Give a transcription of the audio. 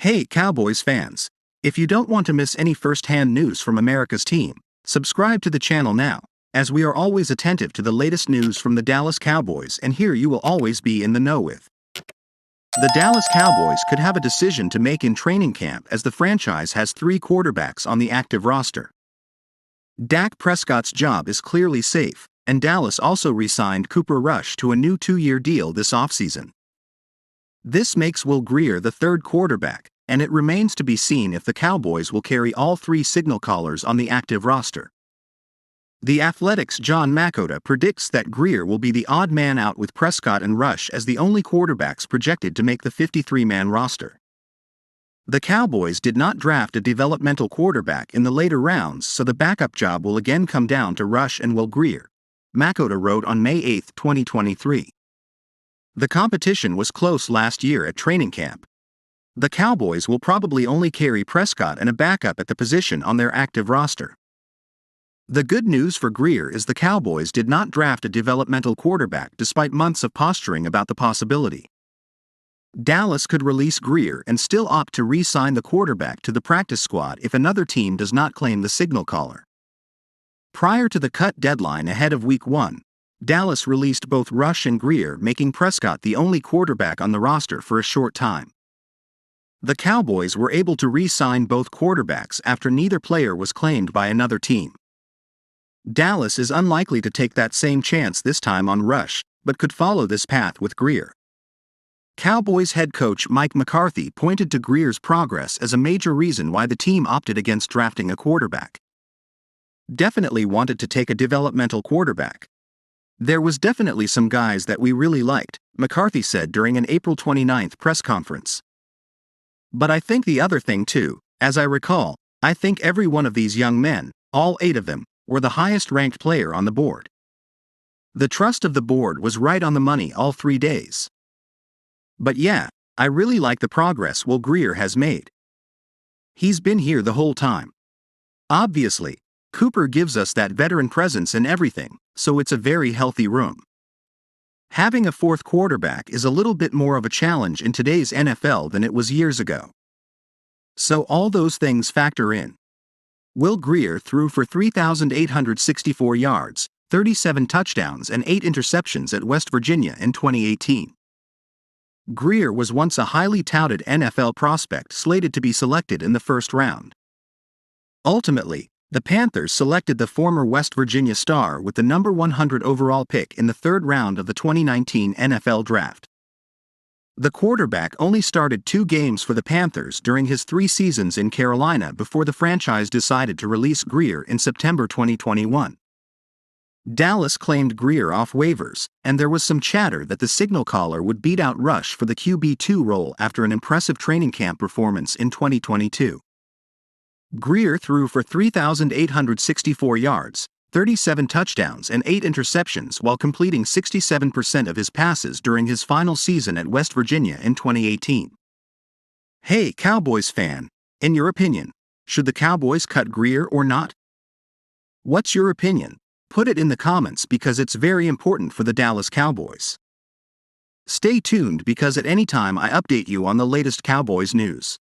Hey Cowboys fans! If you don't want to miss any first-hand news from America's team, subscribe to the channel now, as we are always attentive to the latest news from the Dallas Cowboys, and here you will always be in the know with. The Dallas Cowboys could have a decision to make in training camp, as the franchise has 3 quarterbacks on the active roster. Dak Prescott's job is clearly safe, and Dallas also re-signed Cooper Rush to a new 2-year deal this offseason. This makes Will Grier the 3rd quarterback, and it remains to be seen if the Cowboys will carry all 3 signal callers on the active roster. The Athletic's John Makota predicts that Grier will be the odd man out, with Prescott and Rush as the only quarterbacks projected to make the 53-man roster. The Cowboys did not draft a developmental quarterback in the later rounds, so the backup job will again come down to Rush and Will Grier, Makota wrote on May 8, 2023. The competition was close last year at training camp. The Cowboys will probably only carry Prescott and a backup at the position on their active roster. The good news for Grier is the Cowboys did not draft a developmental quarterback despite months of posturing about the possibility. Dallas could release Grier and still opt to re-sign the quarterback to the practice squad if another team does not claim the signal caller. Prior to the cut deadline ahead of Week 1, Dallas released both Rush and Grier, making Prescott the only quarterback on the roster for a short time. The Cowboys were able to re-sign both quarterbacks after neither player was claimed by another team. Dallas is unlikely to take that same chance this time on Rush, but could follow this path with Grier. Cowboys head coach Mike McCarthy pointed to Grier's progress as a major reason why the team opted against drafting a quarterback. Definitely wanted to take a developmental quarterback. There was definitely some guys that we really liked, McCarthy said during an April 29 press conference. But I think the other thing too, as I recall, I think every one of these young men, all 8 of them, were the highest-ranked player on the board. The trust of the board was right on the money all 3 days. But yeah, I really like the progress Will Grier has made. He's been here the whole time. Obviously, Cooper gives us that veteran presence and everything, so it's a very healthy room. Having a 4th quarterback is a little bit more of a challenge in today's NFL than it was years ago. So all those things factor in. Will Grier threw for 3,864 yards, 37 touchdowns and 8 interceptions at West Virginia in 2018. Grier was once a highly touted NFL prospect slated to be selected in the 1st round. Ultimately, the Panthers selected the former West Virginia star with the number 100 overall pick in the 3rd round of the 2019 NFL Draft. The quarterback only started 2 games for the Panthers during his 3 seasons in Carolina before the franchise decided to release Grier in September 2021. Dallas claimed Grier off waivers, and there was some chatter that the signal caller would beat out Rush for the QB2 role after an impressive training camp performance in 2022. Grier threw for 3,864 yards, 37 touchdowns and 8 interceptions while completing 67% of his passes during his final season at West Virginia in 2018. Hey Cowboys fan, in your opinion, should the Cowboys cut Grier or not? What's your opinion? Put it in the comments because it's very important for the Dallas Cowboys. Stay tuned because at any time I update you on the latest Cowboys news.